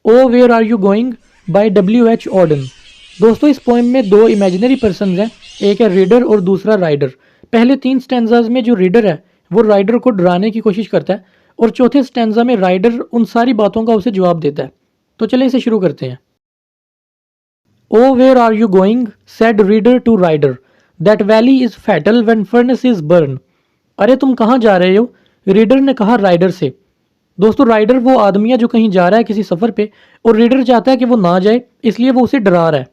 O where are you going by W.H. Auden. दोस्तों इस poem में दो इमेजिनरी पर्सन्स हैं, एक है रीडर और दूसरा राइडर। पहले 3 स्टैंजाज में जो रीडर है वो राइडर को डराने की कोशिश करता है और चौथे स्टैंजा में राइडर उन सारी बातों का उसे जवाब देता है। तो चले इसे शुरू करते हैं। O where are you going said reader to rider, that valley is fatal when furnace is burn. अरे तुम कहाँ जा रहे हो, रीडर ने कहा राइडर से। दोस्तों राइडर वो आदमी है जो कहीं जा रहा है किसी सफ़र पे और रीडर चाहता है कि वो ना जाए, इसलिए वो उसे डरा रहा है।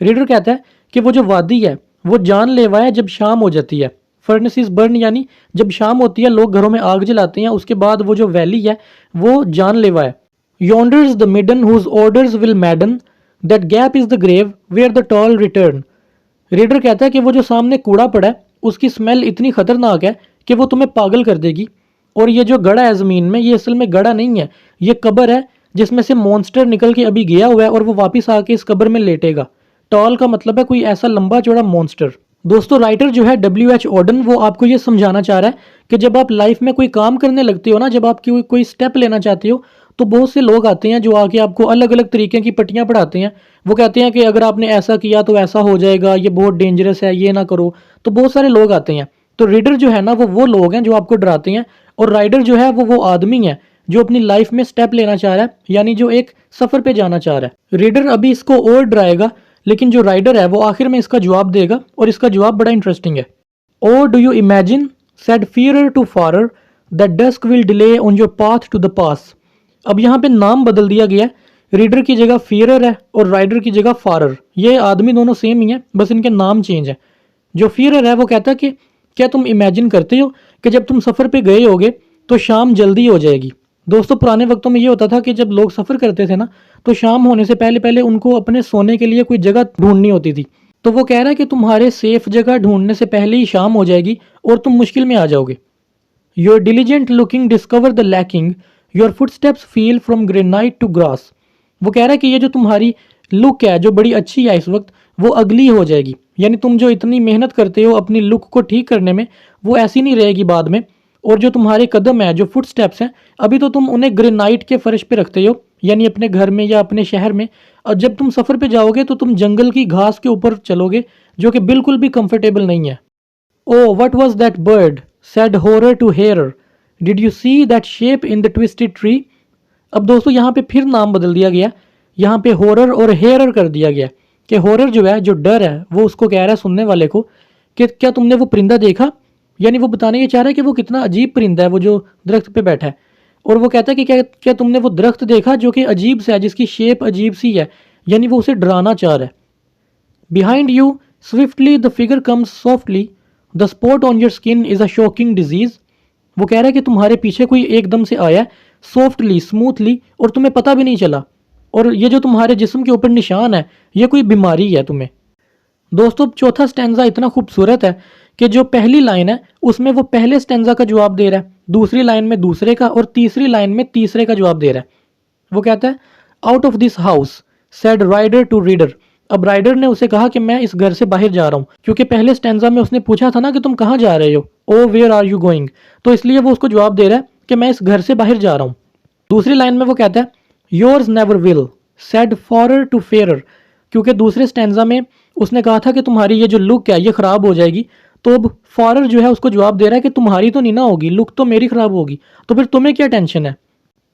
रीडर कहता है कि वो जो वादी है वो जानलेवा है जब शाम हो जाती है। फर्नेस इज बर्न यानी जब शाम होती है लोग घरों में आग जलाते हैं, उसके बाद वो जो वैली है वो जानलेवा है। Yonder is the midden whose odours will madden, that gap is the grave where the tall return. Reader कहता है कि वो जो सामने कूड़ा पड़ा है उसकी स्मेल इतनी खतरनाक है कि वो तुम्हें पागल कर देगी, और ये जो गड़ा है ज़मीन में ये असल में गड़ा नहीं है, ये कब्र है जिसमें से मॉन्स्टर निकल के अभी गया हुआ है और वो वापस आके इस कब्र में लेटेगा। टॉल का मतलब है कोई ऐसा लंबा चौड़ा मॉन्स्टर। दोस्तों राइटर जो है W.H. ऑर्डन वो आपको ये समझाना चाह रहा है कि जब आप लाइफ में कोई काम करने लगते हो ना, जब आप कोई स्टेप लेना चाहते हो तो बहुत से लोग आते हैं जो आके आपको अलग अलग तरीके की पट्टियाँ पढ़ाते हैं। वो कहते हैं कि अगर आपने ऐसा किया तो ऐसा हो जाएगा, ये बहुत डेंजरस है, ये ना करो। तो बहुत सारे लोग आते हैं। तो रीडर जो है ना वो लोग हैं जो आपको डराते हैं, और राइडर जो है वो आदमी है जो अपनी लाइफ में स्टेप लेना चाह रहा है, यानी जो एक सफ़र पे जाना चाह रहा है। रीडर अभी इसको और डराएगा, लेकिन जो राइडर है वो आखिर में इसका जवाब देगा, और इसका जवाब बड़ा इंटरेस्टिंग है। O do you imagine said fearer to farer, that dusk will delay on your path to the pass. अब यहाँ पे नाम बदल दिया गया है, रीडर की जगह फियरर है और राइडर की जगह फारर। ये आदमी दोनों सेम ही हैं, बस इनके नाम चेंज है। जो फियरर है वो कहता है कि क्या तुम इमेजिन करते हो कि जब तुम सफ़र पे गए होगे तो शाम जल्दी हो जाएगी। दोस्तों पुराने वक्तों में ये होता था कि जब लोग सफ़र करते थे ना तो शाम होने से पहले पहले उनको अपने सोने के लिए कोई जगह ढूंढनी होती थी। तो वो कह रहा है कि तुम्हारे सेफ जगह ढूंढने से पहले ही शाम हो जाएगी और तुम मुश्किल में आ जाओगे। Your diligent looking discover the lacking, your footsteps feel from granite to grass. वो कह रहा है कि ये जो तुम्हारी लुक है जो बड़ी अच्छी है इस वक्त वो अगली हो जाएगी, यानी तुम जो इतनी मेहनत करते हो अपनी लुक को ठीक करने में वो ऐसी नहीं रहेगी बाद में। और जो तुम्हारे कदम है जो फुट स्टेप्स हैं अभी तो तुम उन्हें ग्रेनाइट के फर्श पे रखते हो, यानी अपने घर में या अपने शहर में, और जब तुम सफ़र पे जाओगे तो तुम जंगल की घास के ऊपर चलोगे जो कि बिल्कुल भी कंफर्टेबल नहीं है। O what was that bird said horror to hearer, did you see that shape in the twisted tree. अब दोस्तों यहाँ पे फिर नाम बदल दिया गया, यहाँ पे हॉरर और हेयरर कर दिया गया कि हॉरर जो है जो डर है वो उसको कह रहा है सुनने वाले को कि क्या तुमने वो परिंदा देखा, यानी वो बताने ये चाह रहा है कि वो कितना अजीब परिंदा है वो जो दरख्त पे बैठा है। और वो कहता है कि क्या तुमने वो दरख्त देखा जो कि अजीब सा है, जिसकी शेप अजीब सी है, यानी वो उसे डराना चाह रहा है। Behind you swiftly the figure comes softly, the spot on your skin is a shocking disease. वो कह रहा है कि तुम्हारे पीछे कोई एकदम से आया सॉफ्टली स्मूथली और तुम्हें पता भी नहीं चला, और ये जो तुम्हारे जिस्म के ऊपर निशान है ये कोई बीमारी है तुम्हें। दोस्तों चौथा स्टैंजा इतना खूबसूरत है कि जो पहली लाइन है उसमें वो पहले स्टैंजा का जवाब दे रहा है, दूसरी लाइन में दूसरे का, और तीसरी लाइन में तीसरे का जवाब दे रहा है। वो कहता है out of this house said rider to reader. अब राइडर ने उसे कहा कि मैं इस घर से बाहर जा रहा हूँ, क्योंकि पहले स्टैंजा में उसने पूछा था ना कि तुम कहाँ जा रहे हो, ओ वेयर आर यू गोइंग, तो इसलिए वो उसको जवाब दे रहा है कि मैं इस घर से बाहर जा रहा हूँ। दूसरी लाइन में वो कहता है yours never will said farer to fearer, क्योंकि दूसरे स्टैंजा में उसने कहा था कि तुम्हारी ये जो लुक है ये ख़राब हो जाएगी, तो अब फॉरर जो है उसको जवाब दे रहा है कि तुम्हारी तो नहीं ना होगी, लुक तो मेरी ख़राब होगी, तो फिर तुम्हें क्या टेंशन है।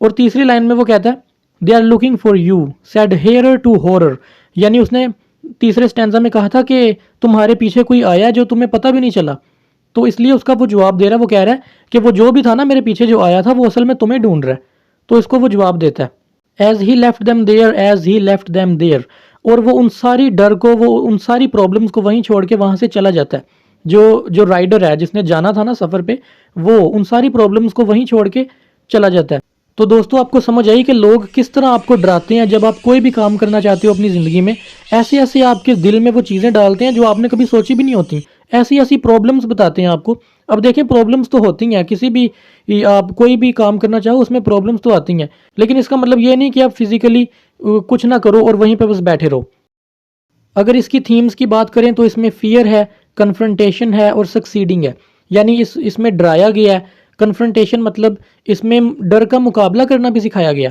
और तीसरी लाइन में वो कहता है they are looking for you said hearer to horror, यानी उसने तीसरे स्टैंजा में कहा था कि तुम्हारे पीछे कोई आया जो तुम्हें पता भी नहीं चला, तो इसलिए उसका वो जवाब दे रहा है। वो कह रहा है कि वो जो भी था ना मेरे पीछे जो आया था वो असल में तुम्हें ढूंढ रहा है, तो इसको वो जवाब देता है as he left them there as he left them there, और वो उन सारी डर को वो उन सारी प्रॉब्लम्स को वहीं छोड़ के वहाँ से चला जाता है। जो राइडर है जिसने जाना था ना सफ़र पे वो उन सारी प्रॉब्लम्स को वहीं छोड़ के चला जाता है। तो दोस्तों आपको समझ आई कि लोग किस तरह आपको डराते हैं जब आप कोई भी काम करना चाहते हो अपनी ज़िंदगी में। ऐसे ऐसे आपके दिल में वो चीज़ें डालते हैं जो आपने कभी सोची भी नहीं होती, ऐसी ऐसी प्रॉब्लम्स बताते हैं आपको। अब देखें प्रॉब्लम्स तो होती हैं, किसी भी आप कोई भी काम करना चाहो उसमें प्रॉब्लम्स तो आती हैं, लेकिन इसका मतलब ये नहीं कि आप फिजिकली कुछ ना करो और वहीं पर बस बैठे रहो। अगर इसकी थीम्स की बात करें तो इसमें फियर है, कन्फ्रंटेशन है और सक्सीडिंग है, यानी इसमें डराया गया है। कन्फ्रंटेशन मतलब इसमें डर का मुकाबला करना भी सिखाया गया,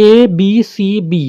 ABCB،